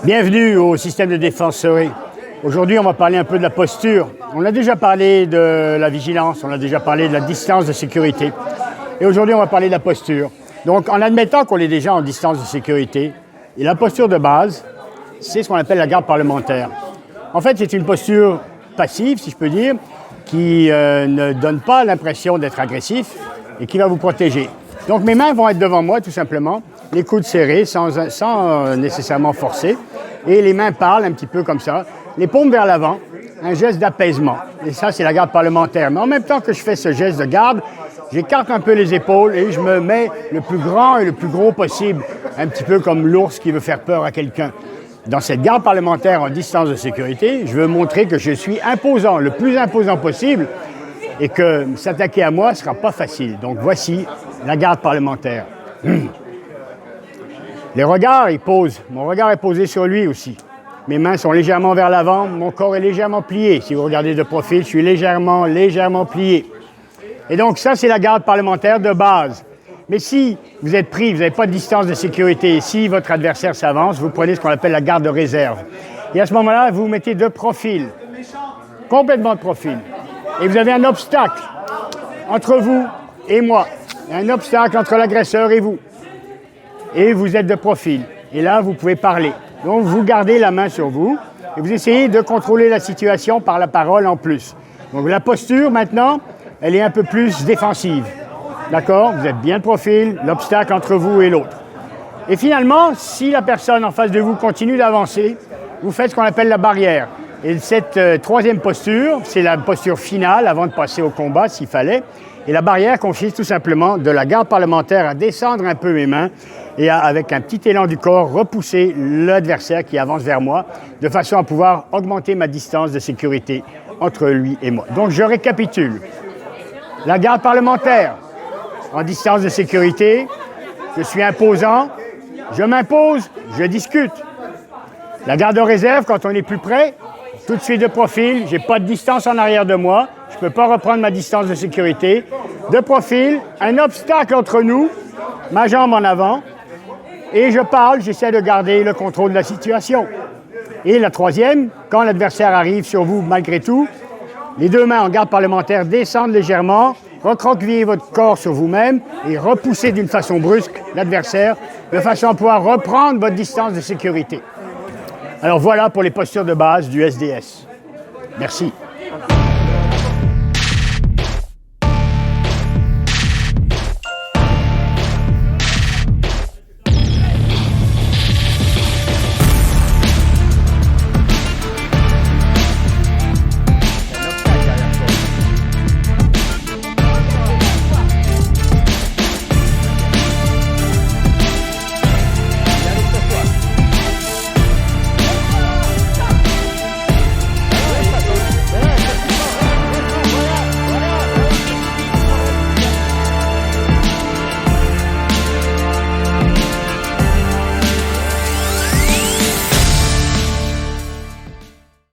Bienvenue au système de défense serré. Aujourd'hui, on va parler un peu de la posture. On a déjà parlé de la vigilance, on a déjà parlé de la distance de sécurité. Et aujourd'hui, on va parler de la posture. Donc, en admettant qu'on est déjà en distance de sécurité, et la posture de base, c'est ce qu'on appelle la garde parlementaire. En fait, c'est une posture passive, si je peux dire, qui ne donne pas l'impression d'être agressif et qui va vous protéger. Donc, mes mains vont être devant moi, tout simplement, les coudes serrés, sans nécessairement forcer. Et les mains parlent un petit peu comme ça, les paumes vers l'avant, un geste d'apaisement. Et ça, c'est la garde parlementaire. Mais en même temps que je fais ce geste de garde, j'écarte un peu les épaules et je me mets le plus grand et le plus gros possible, un petit peu comme l'ours qui veut faire peur à quelqu'un. Dans cette garde parlementaire en distance de sécurité, je veux montrer que je suis imposant, le plus imposant possible, et que s'attaquer à moi ne sera pas facile. Donc voici la garde parlementaire. Les regards, ils posent. Mon regard est posé sur lui aussi. Mes mains sont légèrement vers l'avant, mon corps est légèrement plié. Si vous regardez de profil, je suis légèrement plié. Et donc ça, c'est la garde parlementaire de base. Mais si vous êtes pris, vous n'avez pas de distance de sécurité, si votre adversaire s'avance, vous prenez ce qu'on appelle la garde de réserve. Et à ce moment-là, vous vous mettez de profil, complètement de profil. Et vous avez un obstacle entre vous et moi. Un obstacle entre l'agresseur et vous. Et vous êtes de profil. Et là, vous pouvez parler. Donc, vous gardez la main sur vous et vous essayez de contrôler la situation par la parole en plus. Donc, la posture, maintenant, elle est un peu plus défensive. D'accord? Vous êtes bien de profil, l'obstacle entre vous et l'autre. Et finalement, si la personne en face de vous continue d'avancer, vous faites ce qu'on appelle la barrière. Et cette troisième posture, c'est la posture finale avant de passer au combat, s'il fallait. Et la barrière consiste tout simplement de la garde parlementaire à descendre un peu mes mains et avec un petit élan du corps, repousser l'adversaire qui avance vers moi de façon à pouvoir augmenter ma distance de sécurité entre lui et moi. Donc, je récapitule. La garde parlementaire en distance de sécurité, je suis imposant, je m'impose, je discute. La garde de réserve, quand on est plus près, tout de suite de profil, j'ai pas de distance en arrière de moi, je peux pas reprendre ma distance de sécurité. De profil, un obstacle entre nous, ma jambe en avant, et je parle, j'essaie de garder le contrôle de la situation. Et la troisième, quand l'adversaire arrive sur vous malgré tout, les deux mains en garde parlementaire descendent légèrement, recroquevillez votre corps sur vous-même et repoussez d'une façon brusque l'adversaire de façon à pouvoir reprendre votre distance de sécurité. Alors voilà pour les postures de base du SDS. Merci.